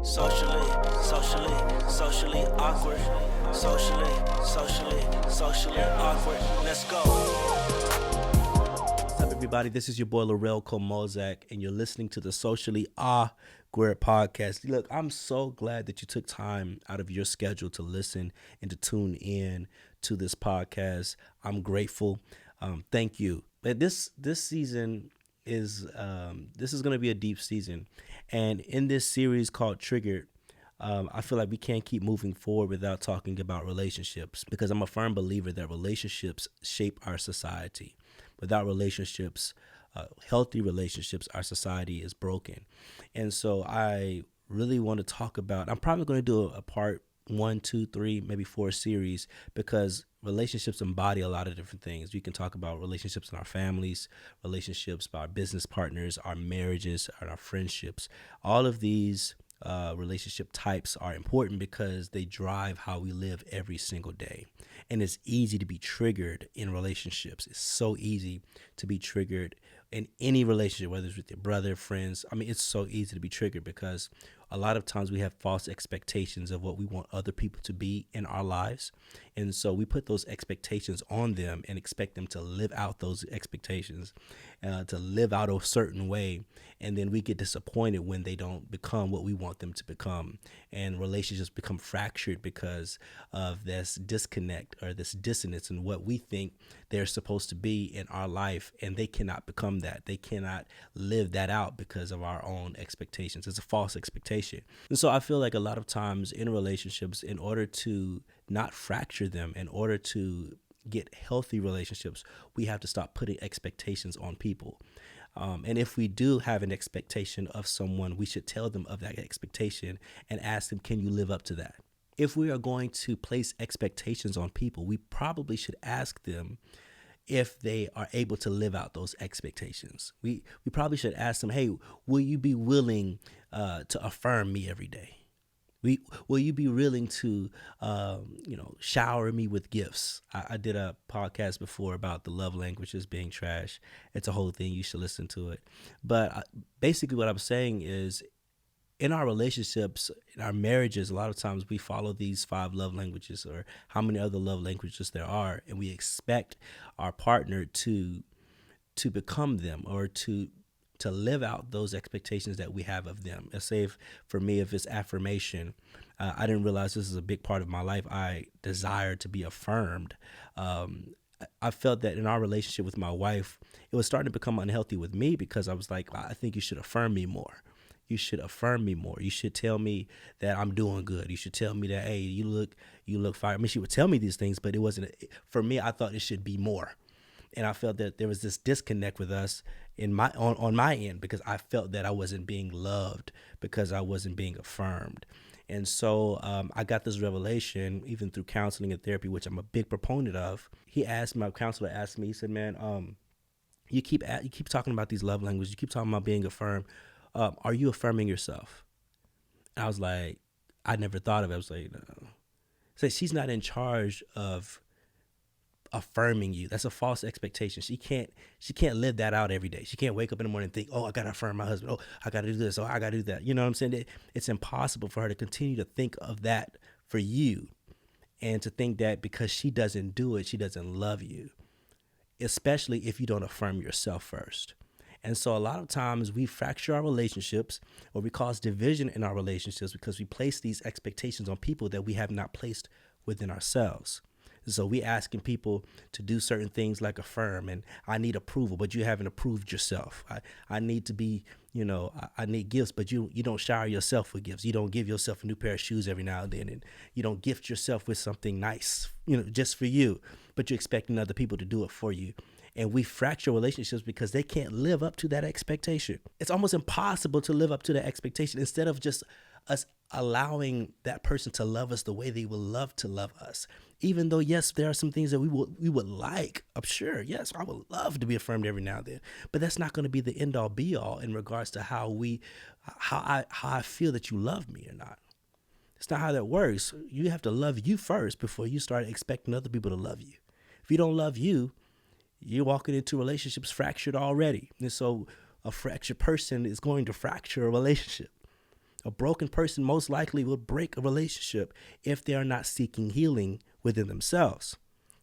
Socially awkward. Socially awkward. Let's go. What's up, everybody? This is your boy Laurel Komozak, and you're listening to the Socially Awe-kward podcast. Look, I'm so glad that you took time out of your schedule to listen and to tune in to this podcast. I'm grateful. Thank you. But this season is going to be a deep season, and in this series called Triggered, I feel like we can't keep moving forward without talking about relationships, because I'm a firm believer that relationships shape our society. Without relationships, healthy relationships, our society is broken. And so I really want to talk about, I'm probably going to do a part 1, 2, 3, maybe 4 series, because relationships embody a lot of different things. We can talk about relationships in our families, relationships with our business partners, our marriages, and our friendships. All of these relationship types are important because they drive how we live every single day. And it's easy to be triggered in relationships. It's so easy to be triggered in any relationship, whether it's with your brother, friends. I mean, it's so easy to be triggered because a lot of times we have false expectations of what we want other people to be in our lives. And so we put those expectations on them and expect them to live out those expectations, to live out a certain way. And then we get disappointed when they don't become what we want them to become. And relationships become fractured because of this disconnect or this dissonance in what we think they're supposed to be in our life. And they cannot become that. They cannot live that out because of our own expectations. It's a false expectation. And so I feel like a lot of times in relationships, in order to not fracture them, in order to get healthy relationships, we have to stop putting expectations on people. And if we do have an expectation of someone, we should tell them of that expectation and ask them, can you live up to that? If we are going to place expectations on people, we probably should ask them if they are able to live out those expectations. We probably should ask them, hey, will you be willing to affirm me every day? Will you be willing to, shower me with gifts? I did a podcast before about the love languages being trash. It's a whole thing. You should listen to it. But basically what I'm saying is, in our relationships, in our marriages, a lot of times we follow these 5 love languages or how many other love languages there are, and we expect our partner to become them or to live out those expectations that we have of them. Let's say for me, if it's affirmation, I didn't realize this is a big part of my life. I desire to be affirmed. I felt that in our relationship with my wife, it was starting to become unhealthy with me because I was like, I think you should affirm me more. You should affirm me more. You should tell me that I'm doing good. You should tell me that, hey, you look fine. I mean, she would tell me these things, but it wasn't, for me, I thought it should be more. And I felt that there was this disconnect with us on my end because I felt that I wasn't being loved because I wasn't being affirmed. And so I got this revelation even through counseling and therapy, which I'm a big proponent of. My counselor asked me, he said, man, you keep talking about these love languages. You keep talking about being affirmed. Are you affirming yourself? And I was like, I never thought of it. I was like, no. So she's not in charge of affirming you. That's a false expectation. She can't live that out every day. She can't wake up in the morning and think, oh, I gotta affirm my husband. Oh, I gotta do this. Oh, I gotta do that. You know what I'm saying? It's impossible for her to continue to think of that for you and to think that because she doesn't do it, she doesn't love you, especially if you don't affirm yourself first. And so a lot of times we fracture our relationships or we cause division in our relationships because we place these expectations on people that we have not placed within ourselves. So we asking people to do certain things like affirm, and I need approval, but you haven't approved yourself. I need to be, I need gifts, but you don't shower yourself with gifts. You don't give yourself a new pair of shoes every now and then, and you don't gift yourself with something nice, just for you, but you're expecting other people to do it for you. And we fracture relationships because they can't live up to that expectation. It's almost impossible to live up to that expectation instead of just us allowing that person to love us the way they would love to love us. Even though, yes, there are some things that we would like. I'm sure, yes, I would love to be affirmed every now and then. But that's not going to be the end all be all in regards to how I feel that you love me or not. It's not how that works. You have to love you first before you start expecting other people to love you. If you don't love you, you're walking into relationships fractured already. And so a fractured person is going to fracture a relationship. A broken person most likely will break a relationship if they are not seeking healing within themselves.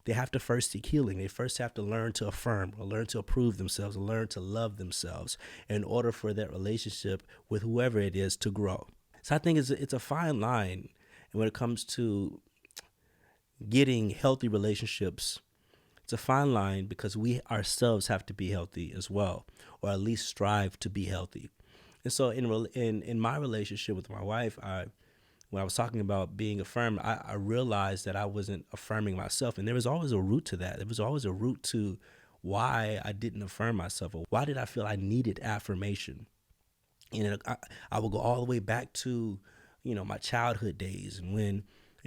They have to first seek healing. They first have to learn to affirm or learn to approve themselves or learn to love themselves in order for that relationship with whoever it is to grow. So I think it's a fine line. And when it comes to getting healthy relationships, it's a fine line because we ourselves have to be healthy as well, or at least strive to be healthy. And so in my relationship with my wife, when I was talking about being affirmed, I realized that I wasn't affirming myself. And there was always a root to that. There was always a root to why I didn't affirm myself, or why did I feel I needed affirmation. And I would go all the way back to, my childhood days, and when,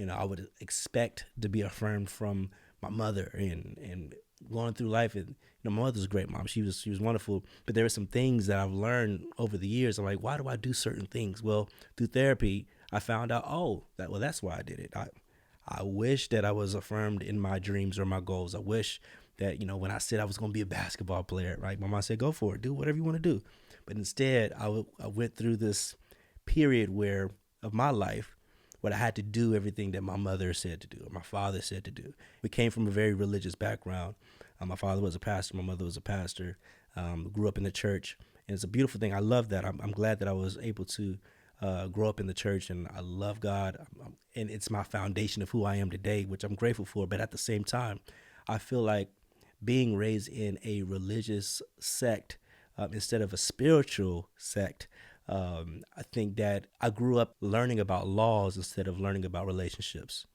I would expect to be affirmed from my mother, and going through life. And my mother's a great mom. She was wonderful. But there are some things that I've learned over the years. I'm like, why do I do certain things? Well, through therapy, I found out, that's why I did it. I wish that I was affirmed in my dreams or my goals. I wish that, when I said I was going to be a basketball player, right? My mom said, go for it, do whatever you want to do. But instead, I went through this period of my life where I had to do everything that my mother said to do, or my father said to do. We came from a very religious background. My father was a pastor, my mother was a pastor, grew up in the church. And it's a beautiful thing. I love that. I'm glad that I was able to grow up in the church, and I love God. And it's my foundation of who I am today, which I'm grateful for. But at the same time, I feel like being raised in a religious sect instead of a spiritual sect, I think that I grew up learning about laws instead of learning about relationships.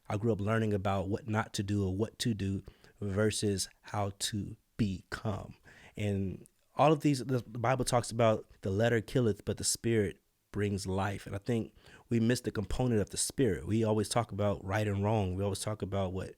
I grew up learning about what not to do or what to do versus how to become. And all of these, the Bible talks about the letter killeth, but the spirit brings life. And I think we miss the component of the spirit. We always talk about right and wrong. We always talk about what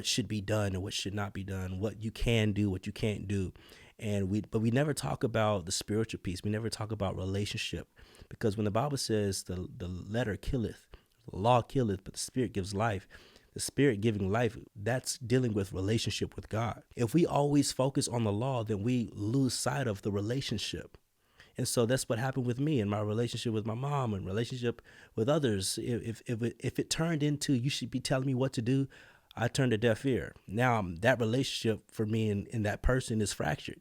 should be done and what should not be done, what you can do, what you can't do. But we never talk about the spiritual piece. We never talk about relationship, because when the Bible says the letter killeth, the law killeth, but the spirit gives life, the spirit giving life, that's dealing with relationship with God. If we always focus on the law, then we lose sight of the relationship. And so that's what happened with me in my relationship with my mom and relationship with others. If it turned into you should be telling me what to do, I turned a deaf ear. Now that relationship for me and that person is fractured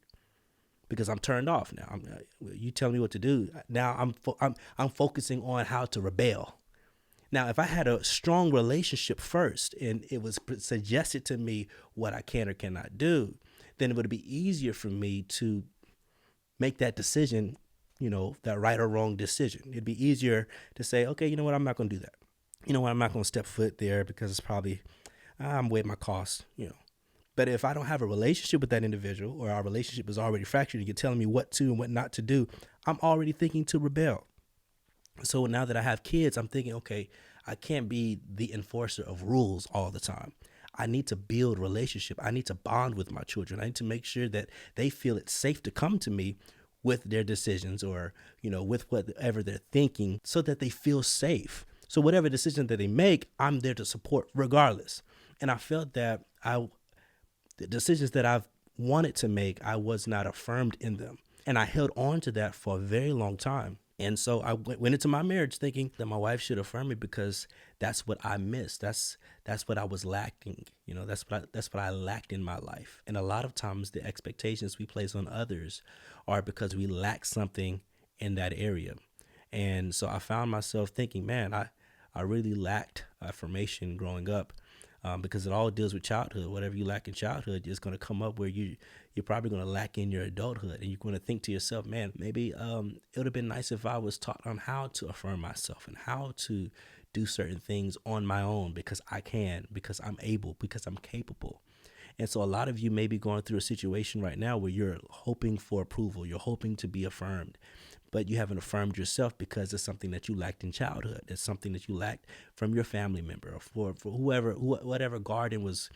because I'm turned off now. You tell me what to do. Now I'm focusing on how to rebel. Now, if I had a strong relationship first and it was suggested to me what I can or cannot do, then it would be easier for me to make that decision, that right or wrong decision. It'd be easier to say, okay, you know what, I'm not going to do that. You know what, I'm not going to step foot there because it's probably, I'm weighing my costs, But if I don't have a relationship with that individual, or our relationship is already fractured and you're telling me what to and what not to do, I'm already thinking to rebel. So now that I have kids, I'm thinking, okay, I can't be the enforcer of rules all the time. I need to build relationship. I need to bond with my children. I need to make sure that they feel it's safe to come to me with their decisions or, with whatever they're thinking, so that they feel safe. So whatever decision that they make, I'm there to support regardless. And I felt that the decisions that I've wanted to make, I was not affirmed in them. And I held on to that for a very long time. And so I went into my marriage thinking that my wife should affirm me because that's what I missed. That's what I was lacking. That's what I lacked in my life. And a lot of times the expectations we place on others are because we lack something in that area. And so I found myself thinking, man, I really lacked affirmation growing up. Because it all deals with childhood. Whatever you lack in childhood is going to come up where you're probably going to lack in your adulthood. And you're going to think to yourself, man, maybe it would have been nice if I was taught on how to affirm myself and how to do certain things on my own because I can, because I'm able, because I'm capable. And so a lot of you may be going through a situation right now where you're hoping for approval. You're hoping to be affirmed, but you haven't affirmed yourself because it's something that you lacked in childhood. It's something that you lacked from your family member or for whatever guardian was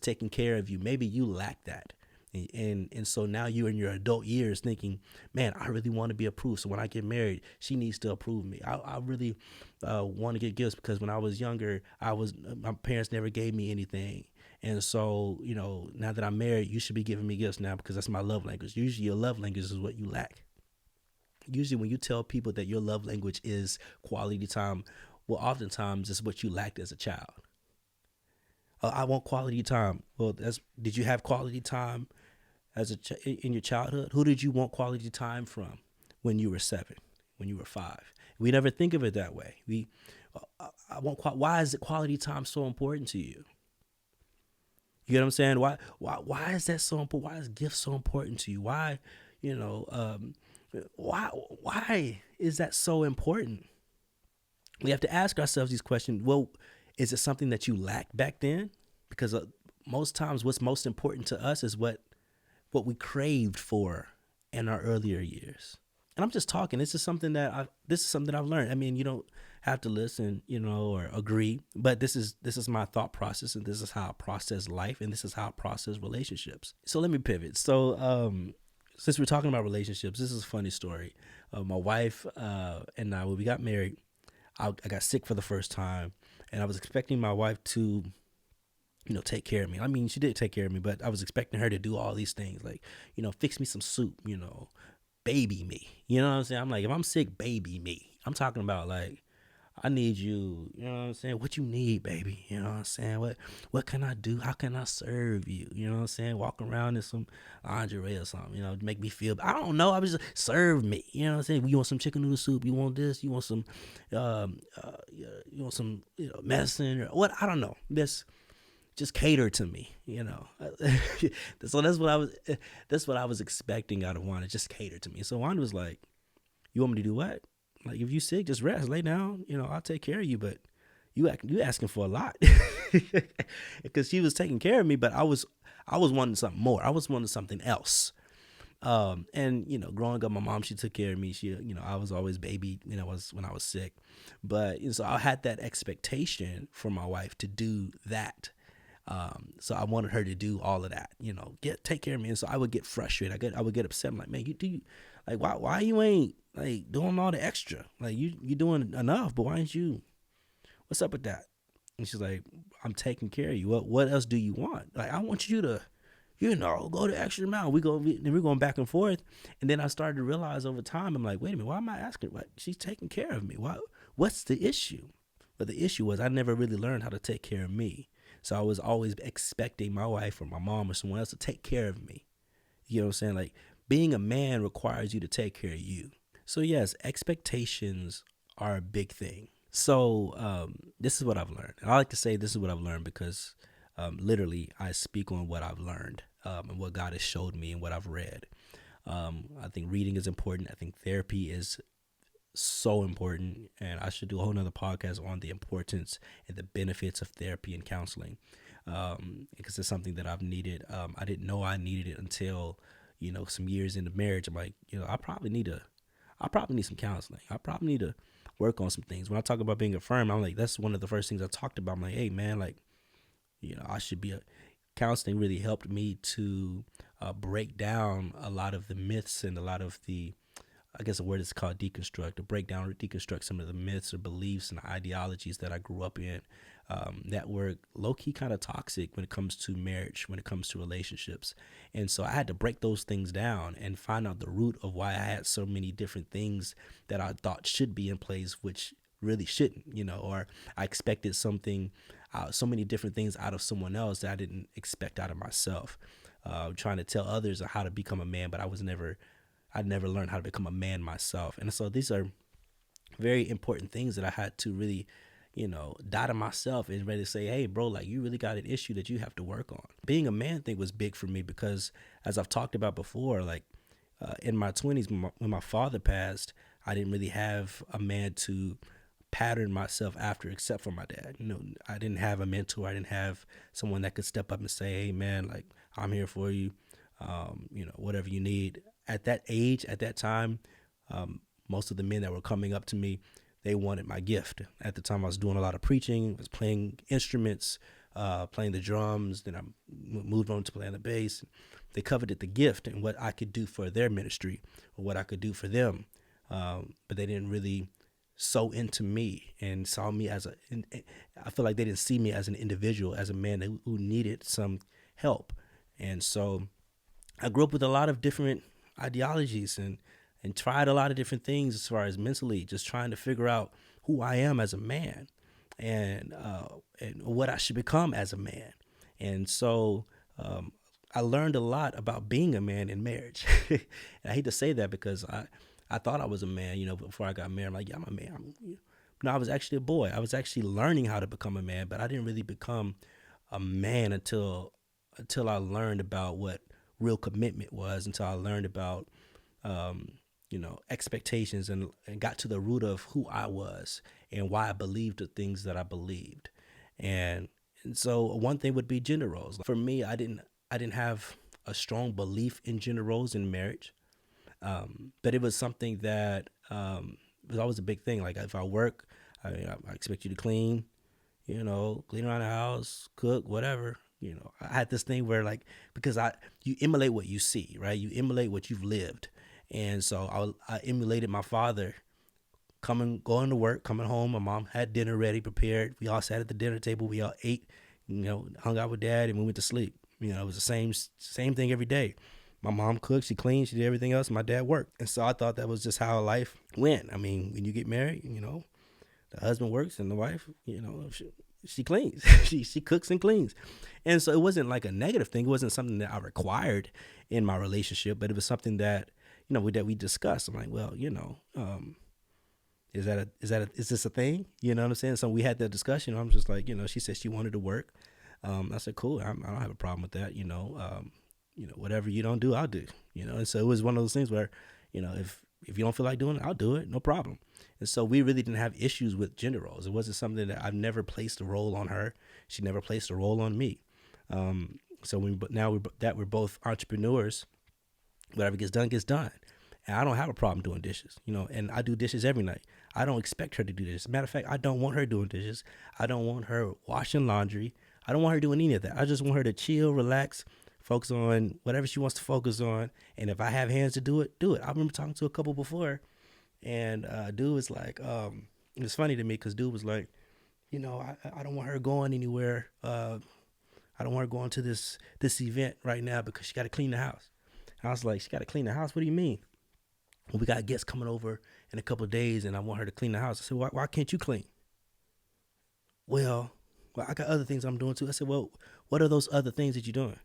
taking care of you. Maybe you lacked that. And so now you're in your adult years thinking, man, I really want to be approved. So when I get married, she needs to approve me. I really want to get gifts because when I was younger, my parents never gave me anything. And so, now that I'm married, you should be giving me gifts now because that's my love language. Usually your love language is what you lack. Usually when you tell people that your love language is quality time, well, oftentimes it's what you lacked as a child. I want quality time. Well, did you have quality time in your childhood? Who did you want quality time from when you were 7, when you were 5? We never think of it that way. I want. Why is it quality time so important to you? You get what I'm saying? Why is that so important? Why is gift so important to you? Why, you know, why is that so important? We have to ask ourselves these questions. Well, is it something that you lacked back then? Because most times, what's most important to us is what we craved for in our earlier years. And I'm just talking. This is something I've learned. I mean, you don't have to listen, or agree, but this is my thought process, and this is how I process life, and this is how I process relationships. So let me pivot. So since we're talking about relationships, this is a funny story. My wife and I, when we got married, I got sick for the first time, and I was expecting my wife to take care of me. I mean, she did take care of me, but I was expecting her to do all these things, like, fix me some soup, baby me. You know what I'm saying? I'm like, if I'm sick, baby me. I'm talking about, like, I need you, you know what I'm saying? What you need, baby? You know what I'm saying? What can I do? How can I serve you? You know what I'm saying? Walk around in some lingerie or something, to make me feel, I don't know. I was just, serve me. You know what I'm saying? You want some chicken noodle soup? You want this? You want some, medicine or what? I don't know. Just cater to me, So that's what I was expecting out of Wanda. Just cater to me. So Wanda was like, "You want me to do what? Like, if you sick, just rest, lay down. I'll take care of you. But you asking for a lot." Because she was taking care of me, but I was wanting something more. I was wanting something else. And growing up, my mom, she took care of me. She, I was always baby, when I was sick. But so I had that expectation for my wife to do that. So I wanted her to do all of that, take care of me. And so I would get frustrated. I would get upset. I'm like, man, like, why you ain't like doing all the extra? Like, you doing enough, but why ain't you? What's up with that? And she's like, I'm taking care of you. What else do you want? Like, I want you to, go the extra mile. We're going back and forth. And then I started to realize over time, I'm like, wait a minute, why am I asking? What? She's taking care of me. What's the issue? But the issue was I never really learned how to take care of me. So I was always expecting my wife or my mom or someone else to take care of me. You know what I'm saying? Like, being a man requires you to take care of you. So yes, expectations are a big thing. So this is what I've learned. And I like to say this is what I've learned because literally I speak on what I've learned and what God has showed me and what I've read. I think reading is important. I think therapy is so important, and I should do a whole nother podcast on the importance and the benefits of therapy and counseling, because it's something that I've needed. I didn't know I needed it until some years into marriage. I'm like, I probably need some counseling. I probably need to work on some things. When I talk about being affirmed, I'm like, that's one of the first things I talked about. I'm like, hey man, like, I should be counseling really helped me to break down a lot of the myths and a lot of the, I guess the word is called deconstruct, to break down or deconstruct some of the myths or beliefs and ideologies that I grew up in that were low-key kind of toxic when it comes to marriage, when it comes to relationships. And so I had to break those things down and find out the root of why I had so many different things that I thought should be in place, which really shouldn't, or I expected something, so many different things out of someone else that I didn't expect out of myself. Trying to tell others how to become a man, but I'd never learned how to become a man myself. And so these are very important things that I had to really, die to myself and ready to say, hey, bro, like, you really got an issue that you have to work on. Being a man thing was big for me because, as I've talked about before, like in my 20s, when my father passed, I didn't really have a man to pattern myself after except for my dad. I didn't have a mentor. I didn't have someone that could step up and say, hey, man, like, I'm here for you. Whatever you need. At that age, at that time, most of the men that were coming up to me, they wanted my gift. At the time, I was doing a lot of preaching, I was playing instruments, playing the drums. Then I moved on to playing the bass. They coveted the gift and what I could do for their ministry or what I could do for them. But they didn't really sow into me and saw me I feel like they didn't see me as an individual, as a man who needed some help. And so I grew up with a lot of different ideologies and and tried a lot of different things as far as mentally, just trying to figure out who I am as a man, and what I should become as a man. And so I learned a lot about being a man in marriage. And I hate to say that because I thought I was a man, before I got married. I'm like, yeah, I'm a man. No, I was actually a boy. I was actually learning how to become a man, but I didn't really become a man until I learned about what real commitment was, until I learned about expectations, and got to the root of who I was and why I believed the things that I believed. And and so one thing would be gender roles. For me, I didn't have a strong belief in gender roles in marriage, but it was something that was always a big thing. Like if I work, I expect you to clean, clean around the house, cook, whatever. I had this thing where like, because you emulate what you see, right? You emulate what you've lived. And so I emulated my father going to work, coming home. My mom had dinner ready, prepared. We all sat at the dinner table. We all ate, hung out with dad, and we went to sleep. It was the same thing every day. My mom cooked, she cleaned, she did everything else. My dad worked. And so I thought that was just how life went. I mean, when you get married, the husband works and the wife, she cleans. she cooks and cleans. And so it wasn't like a negative thing. It wasn't something that I required in my relationship, but it was something that, that we discussed. I'm like, well, is this a thing? You know what I'm saying? So we had that discussion. I'm just like, she said she wanted to work. I said, cool. I don't have a problem with that. Whatever you don't do, I'll do. And so it was one of those things where, if you don't feel like doing it, I'll do it. No problem. And so we really didn't have issues with gender roles. It wasn't something that I've never placed a role on her. She never placed a role on me. So we're both entrepreneurs. Whatever gets done, gets done. And I don't have a problem doing dishes, and I do dishes every night. I don't expect her to do this. Matter of fact, I don't want her doing dishes. I don't want her washing laundry. I don't want her doing any of that. I just want her to chill, relax, focus on whatever she wants to focus on. And if I have hands to do it, do it. I remember talking to a couple before, and dude was like, it was funny to me because dude was like, I don't want her going anywhere. I don't want her going to this event right now because she got to clean the house. I was like, she got to clean the house? What do you mean? Well, we got guests coming over in a couple of days, and I want her to clean the house. I said, why can't you clean? Well, I got other things I'm doing too. I said, well, what are those other things that you're doing?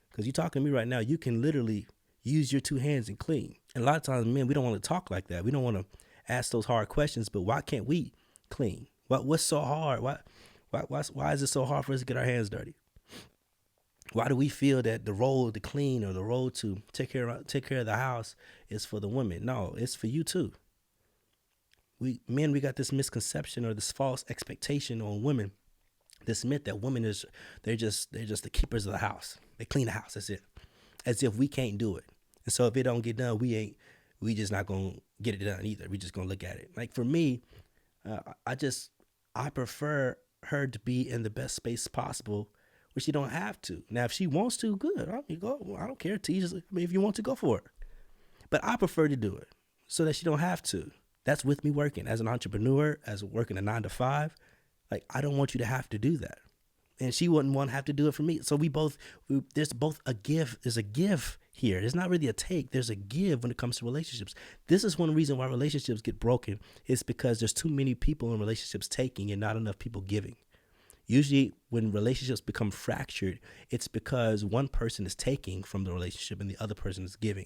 Because you're talking to me right now. You can literally use your two hands and clean. And a lot of times, men, we don't want to talk like that. We don't want to ask those hard questions. But why can't we clean? What's so hard? Why is it so hard for us to get our hands dirty? Why do we feel that the role to clean or the role to take care of the house is for the women? No, it's for you too. We got this misconception or this false expectation on women. This myth that women they're just the keepers of the house. They clean the house. That's it. As if we can't do it. And so if it don't get done, we just not gonna get it done either. We just gonna look at it. Like for me, I prefer her to be in the best space possible. But she don't have to. Now, if she wants to, good. I don't care. If you want to, go for it. But I prefer to do it so that she don't have to. That's with me working as an entrepreneur, as working a 9 to 5. Like, I don't want you to have to do that. And she wouldn't want to have to do it for me. So there's both a give. There's a give here. There's not really a take. There's a give when it comes to relationships. This is one reason why relationships get broken. Is because there's too many people in relationships taking and not enough people giving. Usually when relationships become fractured, it's because one person is taking from the relationship and the other person is giving.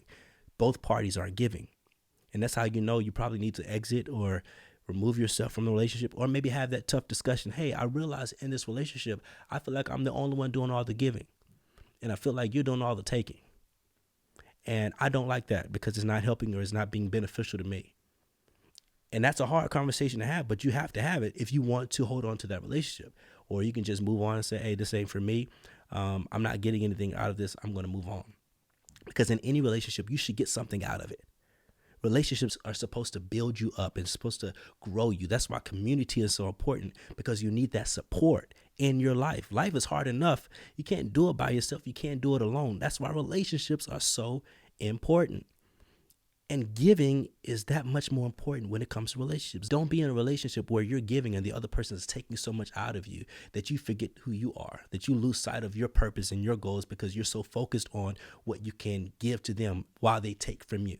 Both parties aren't giving. And that's how you probably need to exit or remove yourself from the relationship, or maybe have that tough discussion. Hey, I realize in this relationship, I feel like I'm the only one doing all the giving. And I feel like you're doing all the taking. And I don't like that because it's not helping or it's not being beneficial to me. And that's a hard conversation to have, but you have to have it if you want to hold on to that relationship. Or you can just move on and say, hey, this ain't for me. I'm not getting anything out of this. I'm going to move on. Because in any relationship, you should get something out of it. Relationships are supposed to build you up and supposed to grow you. That's why community is so important, because you need that support in your life. Life is hard enough. You can't do it by yourself. You can't do it alone. That's why relationships are so important. And giving is that much more important when it comes to relationships. Don't be in a relationship where you're giving and the other person is taking so much out of you that you forget who you are, that you lose sight of your purpose and your goals because you're so focused on what you can give to them while they take from you.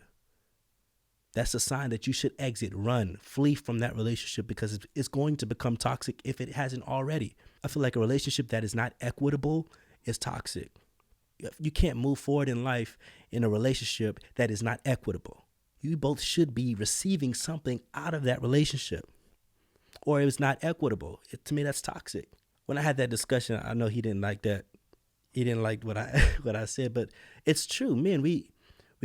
That's a sign that you should exit, run, flee from that relationship, because it's going to become toxic if it hasn't already. I feel like a relationship that is not equitable is toxic. You can't move forward in life in a relationship that is not equitable. You both should be receiving something out of that relationship, or it's not equitable. To me, that's toxic. When I had that discussion, I know he didn't like that. He didn't like what I what I said, but it's true. Men, we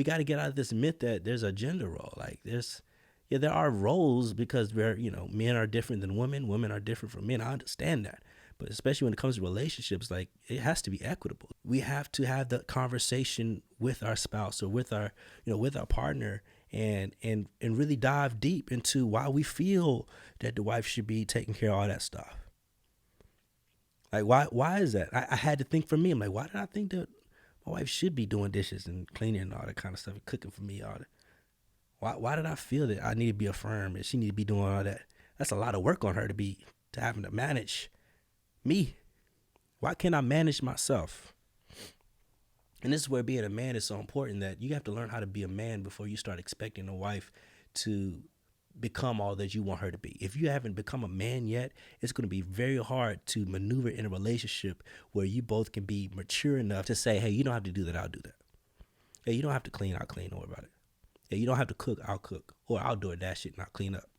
got to get out of this myth that there's a gender role. Like there are roles, because men are different than women are different from men. I understand that. But especially when it comes to relationships, like, it has to be equitable. We have to have the conversation with our spouse or with our, with our partner, and really dive deep into why we feel that the wife should be taking care of all that stuff. Like, why is that? I had to think for me. I'm like, why did I think that my wife should be doing dishes and cleaning and all that kind of stuff and cooking for me? All that. Why did I feel that I need to be affirmed and she need to be doing all that? That's a lot of work on her to having to manage me. Why can't I manage myself? And this is where being a man is so important, that you have to learn how to be a man before you start expecting a wife to become all that you want her to be. If you haven't become a man yet, it's going to be very hard to maneuver in a relationship where you both can be mature enough to say, hey, you don't have to do that, I'll do that. Hey, you don't have to clean, I'll clean, don't worry about it. Hey, you don't have to cook, I'll cook. Or I'll do that shit and I'll clean up.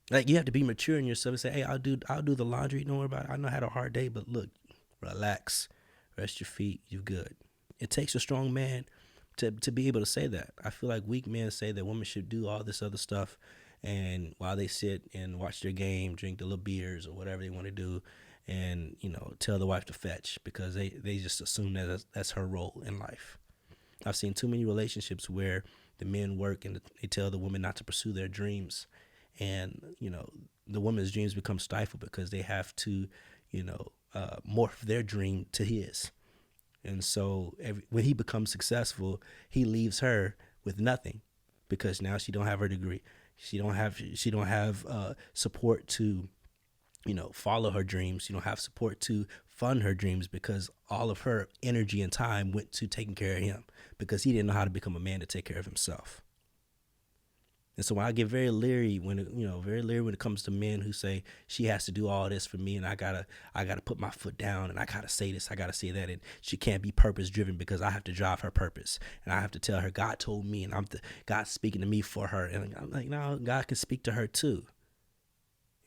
Like, you have to be mature in yourself and say, hey, I'll do the laundry, don't worry about it. I know I had a hard day, but look, relax, rest your feet, you're good. It takes a strong man to be able to say that. I feel like weak men say that women should do all this other stuff, and while they sit and watch their game, drink the little beers or whatever they want to do, and tell the wife to fetch, because they just assume that that's her role in life. I've seen too many relationships where the men work and they tell the women not to pursue their dreams, and the woman's dreams become stifled because they have to morph their dream to his. And so when he becomes successful, he leaves her with nothing, because now she don't have her degree. She don't have support to follow her dreams. She don't have support to fund her dreams, because all of her energy and time went to taking care of him, because he didn't know how to become a man to take care of himself. And so I get very leery when it comes to men who say she has to do all this for me, and I gotta put my foot down, and I gotta say this, I gotta say that, and she can't be purpose driven because I have to drive her purpose, and I have to tell her God told me, and God speaking to me for her. And I'm like, no, God can speak to her too.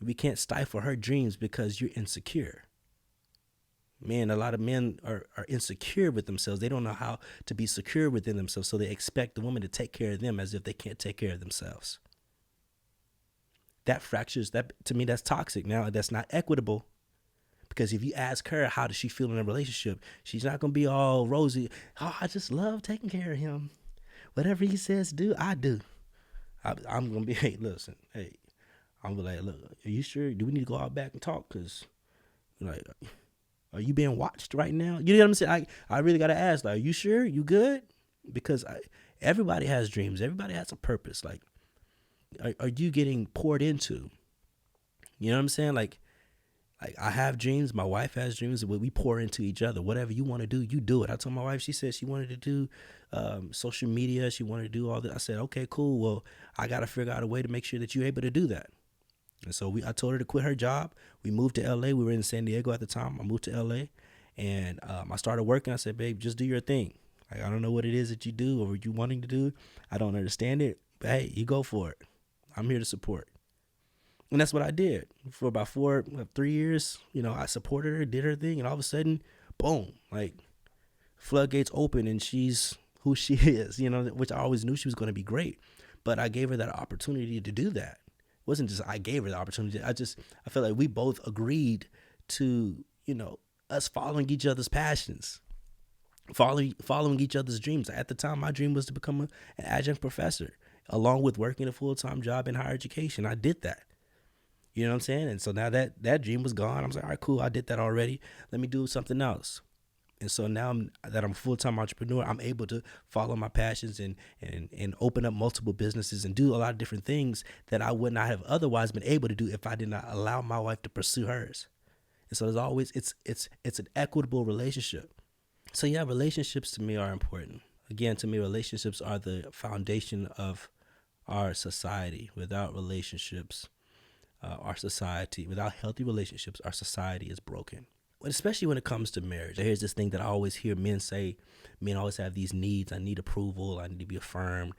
We can't stifle her dreams because you're insecure. Man, a lot of men are insecure with themselves. They don't know how to be secure within themselves, so they expect the woman to take care of them as if they can't take care of themselves. That fractures, to me, that's toxic. Now, that's not equitable, because if you ask her how does she feel in a relationship, she's not going to be all rosy. Oh, I just love taking care of him. Whatever he says do, I do. I'm going to be, hey, listen, hey, I'm going to be like, look, are you sure? Do we need to go out back and talk? Because, are you being watched right now? You know what I'm saying? I really got to ask, like, are you sure? You good? Because everybody has dreams. Everybody has a purpose. Like, are you getting poured into? You know what I'm saying? Like I have dreams. My wife has dreams. And we pour into each other. Whatever you want to do, you do it. I told my wife, she said she wanted to do social media. She wanted to do all that. I said, okay, cool. Well, I got to figure out a way to make sure that you're able to do that. And so I told her to quit her job. We moved to LA. We were in San Diego at the time. I moved to LA, and I started working. I said, babe, just do your thing. Like, I don't know what it is that you do or what you're wanting to do. I don't understand it, but hey, you go for it. I'm here to support. And that's what I did for about 3 years. I supported her, did her thing, and all of a sudden, boom, like, floodgates open, and she's who she is, which I always knew she was going to be great. But I gave her that opportunity to do that. It wasn't just I gave her the opportunity. I feel like we both agreed to, us following each other's passions, following each other's dreams. At the time, my dream was to become an adjunct professor, along with working a full-time job in higher education. I did that. You know what I'm saying? And so now that dream was gone. I was like, all right, cool. I did that already. Let me do something else. And so now that I'm a full-time entrepreneur, I'm able to follow my passions and open up multiple businesses and do a lot of different things that I would not have otherwise been able to do if I did not allow my wife to pursue hers. And so there's always, it's an equitable relationship. So yeah, relationships to me are important. Again, to me, relationships are the foundation of our society, without relationships, without healthy relationships, our society is broken. But especially when it comes to marriage, here's this thing that I always hear men say. Men always have these needs. I need approval. I need to be affirmed.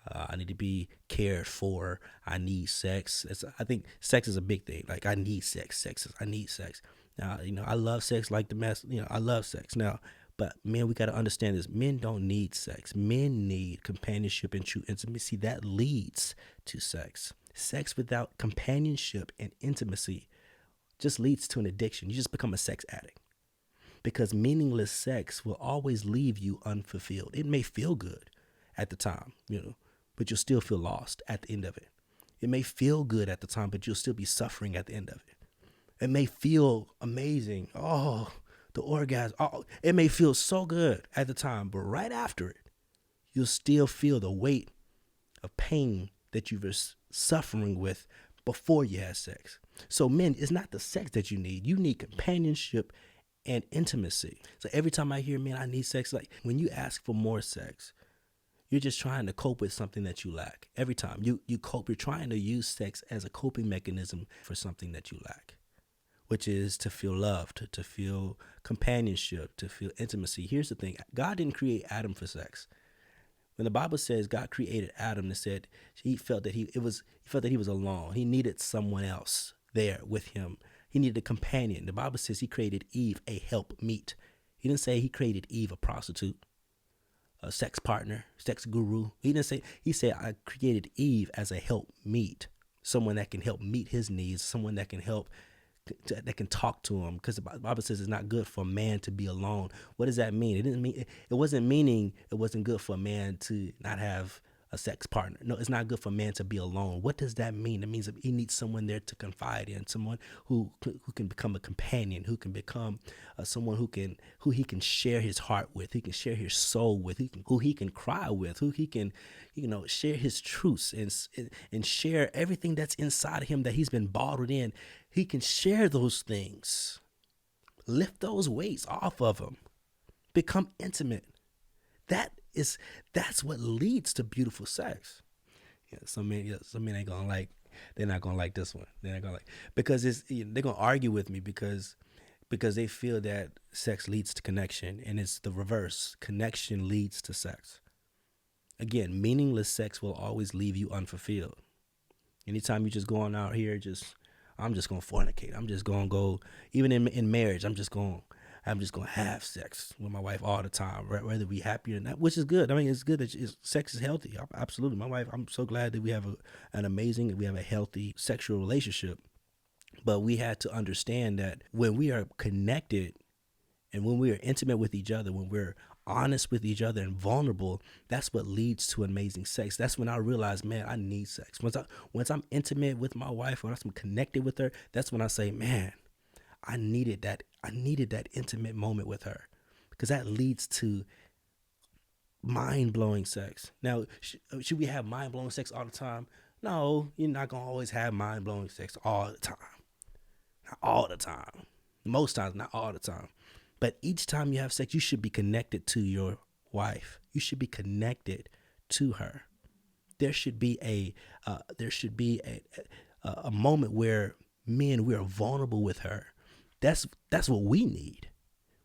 I need to be cared for. I need sex. I think sex is a big thing. Like, I need sex. I need sex. Now, I love sex like the mess. I love sex. Now, but men, we got to understand this. Men don't need sex. Men need companionship and true intimacy that leads to sex. Sex without companionship and intimacy just leads to an addiction. You just become a sex addict, because meaningless sex will always leave you unfulfilled. It may feel good at the time, but you'll still feel lost at the end of it. It may feel good at the time, but you'll still be suffering at the end of it. It may feel amazing. Oh, the orgasm. Oh, it may feel so good at the time, but right after it, you'll still feel the weight of pain that you were suffering with before you had sex. So men, it's not the sex that you need. You need companionship and intimacy. So every time I hear, man, I need sex, like when you ask for more sex, you're just trying to cope with something that you lack. Every time you cope, you're trying to use sex as a coping mechanism for something that you lack, which is to feel loved, to feel companionship, to feel intimacy. Here's the thing. God didn't create Adam for sex. When the Bible says God created Adam, it said he felt that he was alone. He needed someone else there with him. He needed a companion. The Bible says he created Eve a helpmeet. He didn't say he created Eve a prostitute, a sex partner, sex guru. He didn't say. He said I created Eve as a helpmeet, someone that can help meet his needs, someone that can help, that can talk to him, because the Bible says it's not good for a man to be alone. What does that mean? It wasn't meaning it wasn't good for a man to not have a sex partner. No, it's not good for a man to be alone. What does that mean? It means that he needs someone there to confide in, someone who can become a companion, who can become someone who he can share his heart with, who can share his soul with, who he can cry with, who he can share his truths and share everything that's inside of him that he's been bottled in. He can share those things, lift those weights off of him, become intimate. That's what leads to beautiful sex. Some men ain't gonna like. They're not gonna like this one. They're not gonna like, because they're gonna argue with me because they feel that sex leads to connection, and it's the reverse. Connection leads to sex. Again, meaningless sex will always leave you unfulfilled. Anytime you just going out here, I'm just gonna fornicate. I'm just gonna go, even in marriage, I'm just gonna have sex with my wife all the time, whether we happy or not, which is good. I mean, it's good that sex is healthy. Absolutely. My wife, I'm so glad that we have a healthy sexual relationship. But we had to understand that when we are connected and when we are intimate with each other, when we're honest with each other and vulnerable, that's what leads to amazing sex. That's when I realized, man, I need sex. Once I'm intimate with my wife, once I'm connected with her, that's when I say, man, I needed that intimate moment with her, because that leads to mind-blowing sex. Now, should we have mind-blowing sex all the time? No, you're not going to always have mind-blowing sex all the time. Not all the time. Most times, not all the time. But each time you have sex, you should be connected to your wife. You should be connected to her. There should be a moment where we are vulnerable with her. That's what we need.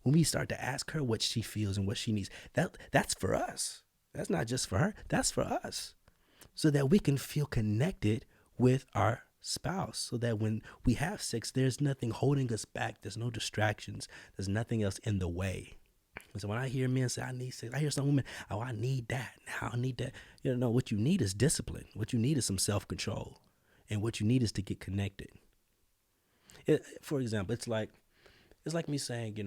When we start to ask her what she feels and what she needs, that's for us. That's not just for her. That's for us, so that we can feel connected with our spouse, so that when we have sex, there's nothing holding us back. There's no distractions. There's nothing else in the way. And so when I hear men say, I need sex, I hear some women, oh, I need that. Now I need that. No, what you need is discipline. What you need is some self-control. And what you need is to get connected. For example, it's like me saying,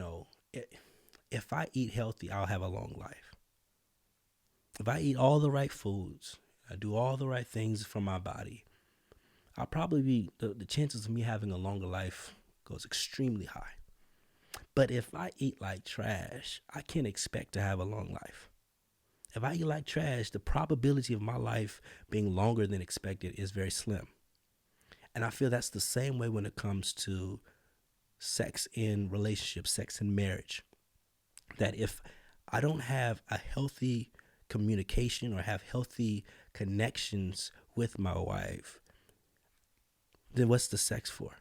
if I eat healthy, I'll have a long life. If I eat all the right foods, I do all the right things for my body, I'll probably be, the chances of me having a longer life goes extremely high. But if I eat like trash, I can't expect to have a long life. If I eat like trash, the probability of my life being longer than expected is very slim. And I feel that's the same way when it comes to sex in relationships, sex in marriage. That if I don't have a healthy communication or have healthy connections with my wife, then what's the sex for?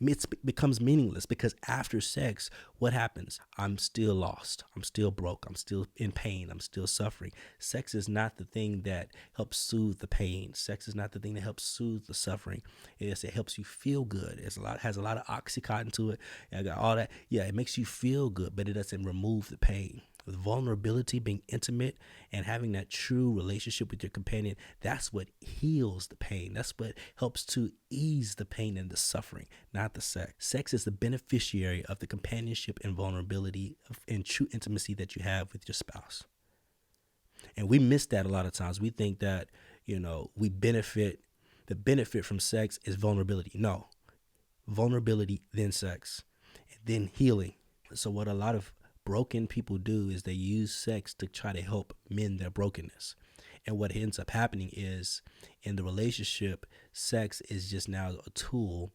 It becomes meaningless, because after sex, what happens? I'm still lost. I'm still broke. I'm still in pain. I'm still suffering. Sex is not the thing that helps soothe the pain. Sex is not the thing that helps soothe the suffering. It helps you feel good. Has a lot of oxycontin to it. I got all that. Yeah, it makes you feel good, but it doesn't remove the pain. With vulnerability, being intimate, and having that true relationship with your companion, that's what heals the pain. That's what helps to ease the pain and the suffering, not the sex. Sex is the beneficiary of the companionship and vulnerability and true intimacy that you have with your spouse. And we miss that a lot of times. We think that, the benefit from sex is vulnerability. No, vulnerability, then sex, and then healing. So what a lot of broken people do is they use sex to try to help mend their brokenness. And what ends up happening is, in the relationship, sex is just now a tool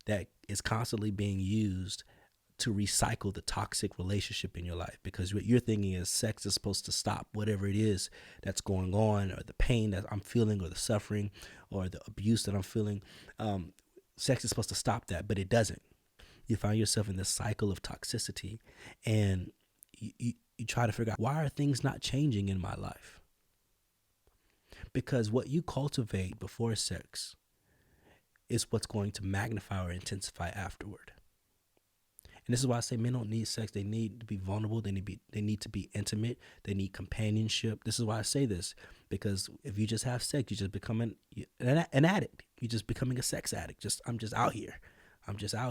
that is constantly being used to recycle the toxic relationship in your life, because what you're thinking is sex is supposed to stop whatever it is that's going on, or the pain that I'm feeling, or the suffering, or the abuse that I'm feeling. Sex is supposed to stop that, but it doesn't. You find yourself in this cycle of toxicity, and you try to figure out, why are things not changing in my life? Because what you cultivate before sex is what's going to magnify or intensify afterward. And this is why I say men don't need sex. They need to be vulnerable. They need to be intimate. They need companionship. This is why I say this, because if you just have sex, you just become an addict. You're just becoming a sex addict. I'm just out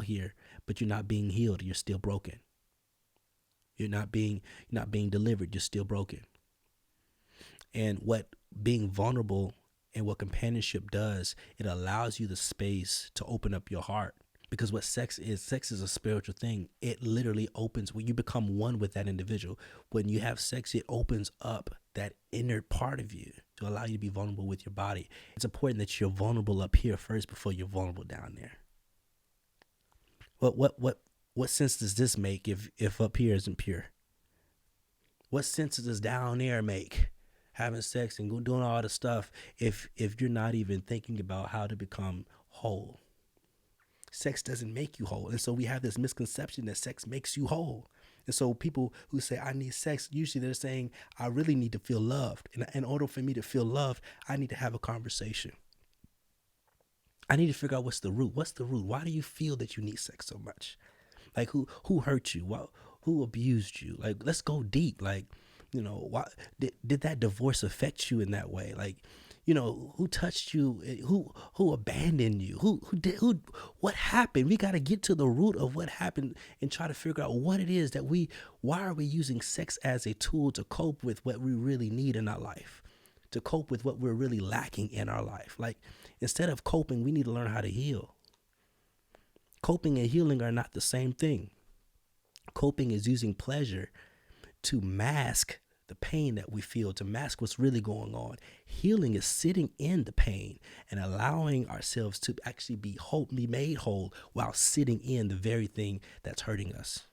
here, but you're not being healed. You're still broken. You're not being delivered. You're still broken. And what being vulnerable and what companionship does, it allows you the space to open up your heart. Because what sex is a spiritual thing. It literally opens when you become one with that individual. When you have sex, it opens up that inner part of you to allow you to be vulnerable with your body. It's important that you're vulnerable up here first before you're vulnerable down there. What sense does this make if up here isn't pure? What sense does down there make? Having sex and doing all the stuff if you're not even thinking about how to become whole. Sex doesn't make you whole. And so we have this misconception that sex makes you whole. And so people who say, I need sex, usually they're saying, I really need to feel loved. And in order for me to feel loved, I need to have a conversation. I need to figure out what's the root. What's the root? Why do you feel that you need sex so much? Like who hurt you? Who abused you? Like, let's go deep. Like, why did that divorce affect you in that way? Like, who touched you? Who abandoned you? What happened? We got to get to the root of what happened and try to figure out what it is why are we using sex as a tool to cope with what we really need in our life, to cope with what we're really lacking in our life. Like, instead of coping, we need to learn how to heal. Coping and healing are not the same thing. Coping is using pleasure to mask the pain that we feel, to mask what's really going on. Healing is sitting in the pain and allowing ourselves to actually be made whole while sitting in the very thing that's hurting us.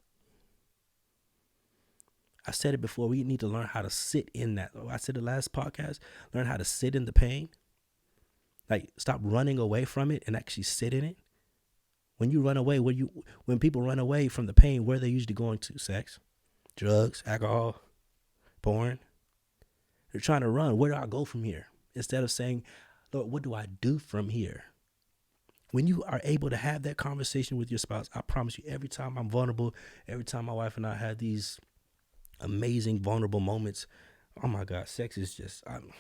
I said it before, we need to learn how to sit in that. I said the last podcast, learn how to sit in the pain. Like, stop running away from it and actually sit in it. When you run away, when people run away from the pain, where are they usually going to? Sex, drugs, alcohol, porn. They're trying to run. Where do I go from here? Instead of saying, Lord, what do I do from here? When you are able to have that conversation with your spouse, I promise you, every time I'm vulnerable, every time my wife and I have these amazing vulnerable moments, oh my God, sex is just, I'm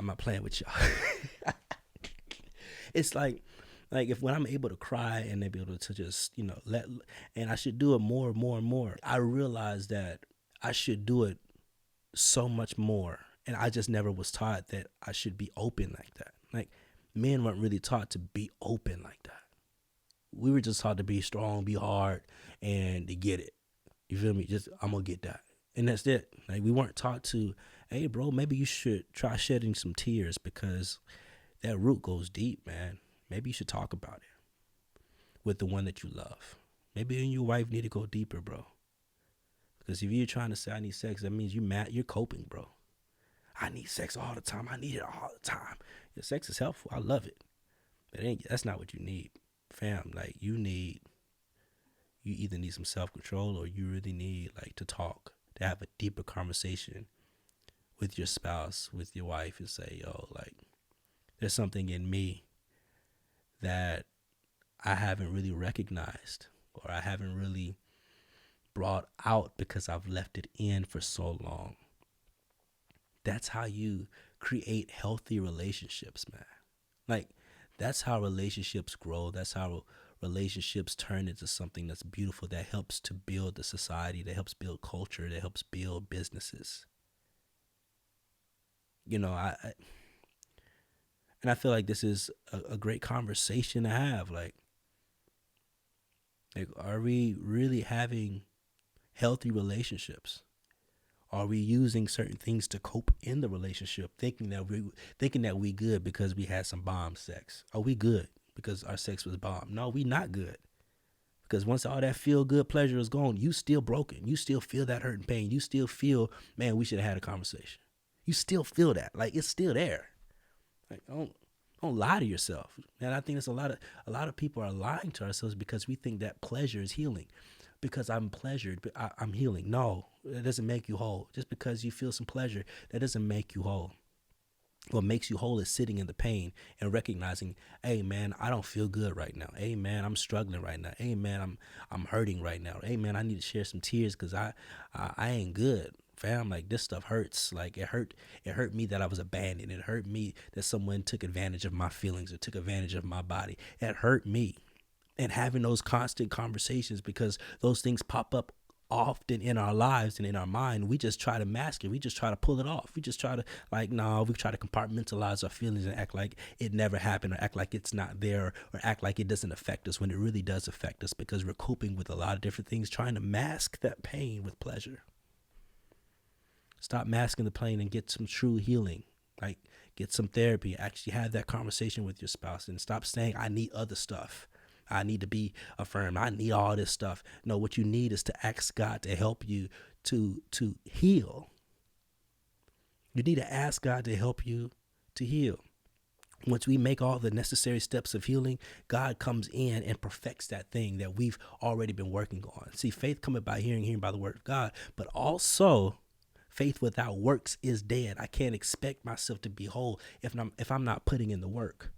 not playing with y'all. It's like when I'm able to cry and they be able to just, and I should do it more and more and more. I realize that I should do it so much more. And I just never was taught that I should be open like that. Like, men weren't really taught to be open like that. We were just taught to be strong, be hard, and to get it. You feel me? Just, I'm going to get that. And that's it. Like, we weren't taught to, hey, bro, maybe you should try shedding some tears, because that root goes deep, man. Maybe you should talk about it with the one that you love. Maybe you and your wife need to go deeper, bro. Because if you're trying to say I need sex, that means you're coping, bro. I need sex all the time. I need it all the time. Your sex is helpful. I love it. But that's not what you need. Fam, like you either need some self-control or you really need like to talk, to have a deeper conversation with your spouse, with your wife, and say, yo, like there's something in me that I haven't really recognized or I haven't really brought out because I've left it in for so long. That's how you create healthy relationships, man. Like that's how relationships grow. That's how relationships turn into something that's beautiful, that helps to build the society, that helps build culture, that helps build businesses. You know, and I feel like this is a great conversation to have. Like, are we really having healthy relationships? Are we using certain things to cope in the relationship, thinking that we good because we had some bomb sex? Are we good because our sex was bomb? No, we not good. Because once all that feel good pleasure is gone, you still broken. You still feel that hurt and pain. You still feel, man, we should have had a conversation. You still feel that, like it's still there. Like don't lie to yourself. And I think it's a lot of people are lying to ourselves because we think that pleasure is healing. Because I'm pleasured, but I'm healing. No, that doesn't make you whole. Just because you feel some pleasure, that doesn't make you whole. What makes you whole is sitting in the pain and recognizing, hey man, I don't feel good right now. Hey man, I'm struggling right now. Hey man, I'm hurting right now. Hey man, I need to share some tears because I ain't good. Fam, like this stuff hurts. Like it hurt me that I was abandoned. It hurt me that someone took advantage of my feelings or took advantage of my body. It hurt me. And having those constant conversations, because those things pop up often in our lives and in our mind, we just try to mask it. We just try to pull it off. We just try to we try to compartmentalize our feelings and act like it never happened, or act like it's not there, or act like it doesn't affect us when it really does affect us, because we're coping with a lot of different things, trying to mask that pain with pleasure. Stop masking the pain and get some true healing. Like get some therapy. Actually have that conversation with your spouse and stop saying, I need other stuff. I need to be affirmed. I need all this stuff. No, what you need is to ask God to help you to heal. You need to ask God to help you to heal. Once we make all the necessary steps of healing, God comes in and perfects that thing that we've already been working on. See, faith cometh by hearing, hearing by the word of God, but also faith without works is dead. I can't expect myself to be whole if I'm not putting in the work.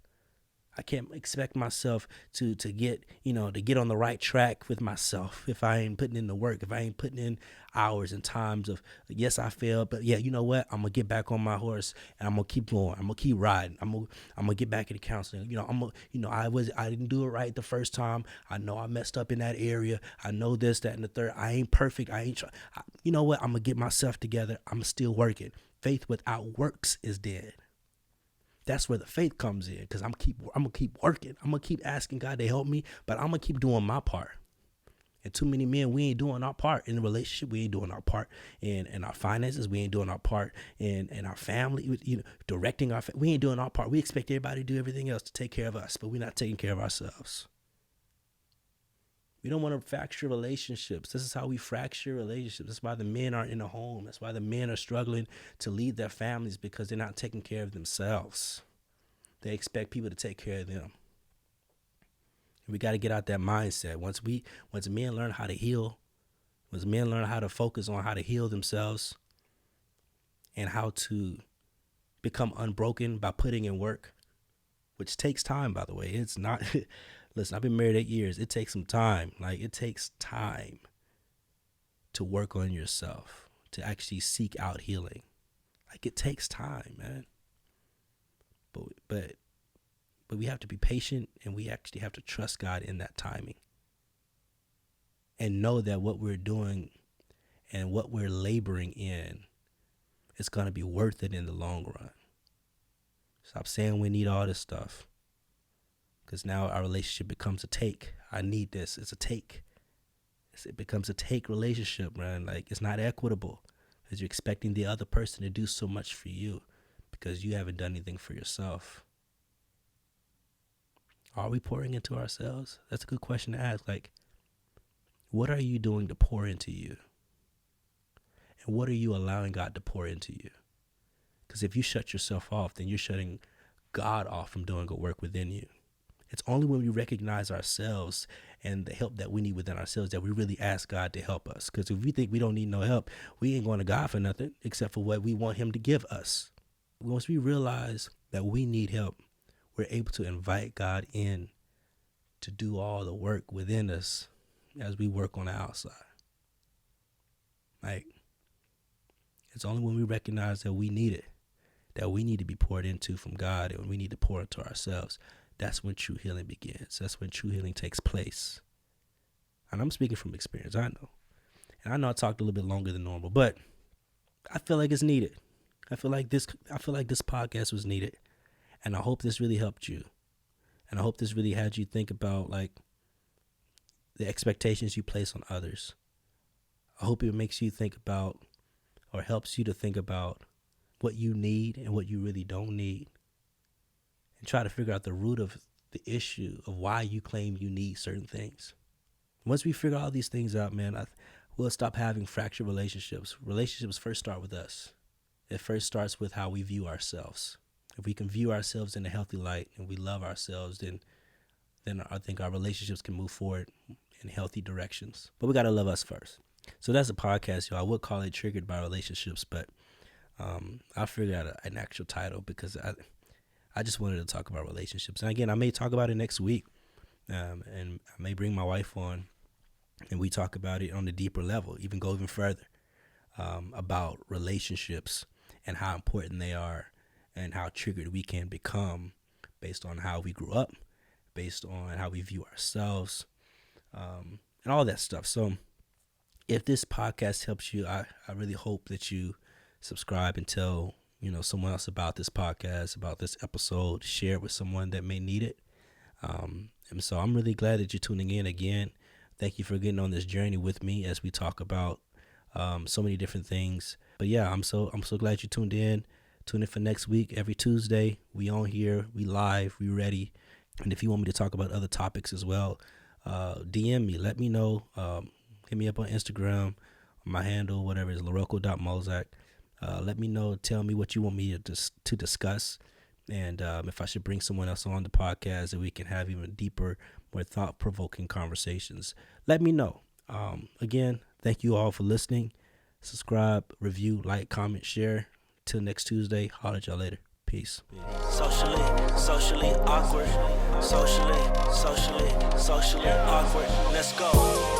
I can't expect myself to get on the right track with myself if I ain't putting in the work, if I ain't putting in hours and times of, yes, I failed, but yeah, you know what? I'm going to get back on my horse and I'm going to keep going. I'm going to keep riding. I'm going to get back into counseling. I didn't do it right the first time. I know I messed up in that area. I know this, that, and the third. I ain't perfect. You know what? I'm going to get myself together. I'm still working. Faith without works is dead. That's where the faith comes in, because I'm gonna keep working. I'm gonna keep asking God to help me, but I'm gonna keep doing my part. And too many men, we ain't doing our part in the relationship. We ain't doing our part in our finances. We ain't doing our part in our family. Directing our. We ain't doing our part. We expect everybody to do everything else to take care of us, but we're not taking care of ourselves. We don't want to fracture relationships. This is how we fracture relationships. That's why the men aren't in a home. That's why the men are struggling to lead their families, because they're not taking care of themselves. They expect people to take care of them. And we got to get out that mindset. Once men learn how to heal, once men learn how to focus on how to heal themselves and how to become unbroken by putting in work, which takes time, by the way. It's not... Listen, I've been married 8 years. It takes some time. Like, it takes time to work on yourself, to actually seek out healing. Like, it takes time, man. But we have to be patient, and we actually have to trust God in that timing. And know that what we're doing and what we're laboring in is going to be worth it in the long run. Stop saying we need all this stuff. Because now our relationship becomes a take. I need this. It's a take. It becomes a take relationship, man. Like, it's not equitable, because you're expecting the other person to do so much for you because you haven't done anything for yourself. Are we pouring into ourselves? That's a good question to ask. Like, what are you doing to pour into you? And what are you allowing God to pour into you? Because if you shut yourself off, then you're shutting God off from doing a work within you. It's only when we recognize ourselves and the help that we need within ourselves that we really ask God to help us. Because if we think we don't need no help, we ain't going to God for nothing except for what we want him to give us. Once we realize that we need help, we're able to invite God in to do all the work within us as we work on the outside. Like, it's only when we recognize that we need it, that we need to be poured into from God, and we need to pour into ourselves. That's when true healing begins. That's when true healing takes place. And I'm speaking from experience, I know. And I know I talked a little bit longer than normal, but I feel like it's needed. I feel like this podcast was needed. And I hope this really helped you. And I hope this really had you think about like the expectations you place on others. I hope it makes you think about, or helps you to think about, what you need and what you really don't need. And try to figure out the root of the issue of why you claim you need certain things. Once we figure all these things out, man, we'll stop having fractured relationships. Relationships first start with us. It first starts with how we view ourselves. If we can view ourselves in a healthy light and we love ourselves, then I think our relationships can move forward in healthy directions. But we got to love us first. So that's a podcast, y'all. I would call it Triggered by Relationships, but I figured out an actual title because I just wanted to talk about relationships. And again, I may talk about it next week, and I may bring my wife on, and we talk about it on a deeper level, even go even further about relationships and how important they are and how triggered we can become based on how we grew up, based on how we view ourselves, and all that stuff. So if this podcast helps you, I really hope that you subscribe and tell someone else about this podcast, about this episode. Share it with someone that may need it. And so I'm really glad that you're tuning in again. Thank you for getting on this journey with me as we talk about so many different things. But yeah, I'm so glad you tuned in. Tune in for next week. Every Tuesday, we on here, we live, we ready. And if you want me to talk about other topics as well, DM me. Let me know. Hit me up on Instagram. My handle, whatever, is larocco.mozak. Let me know. Tell me what you want me to discuss. And if I should bring someone else on the podcast that we can have even deeper, more thought-provoking conversations. Let me know. Again, thank you all for listening. Subscribe, review, like, comment, share. Till next Tuesday. Holler at y'all later. Peace. Socially awkward. Socially awkward. Let's go.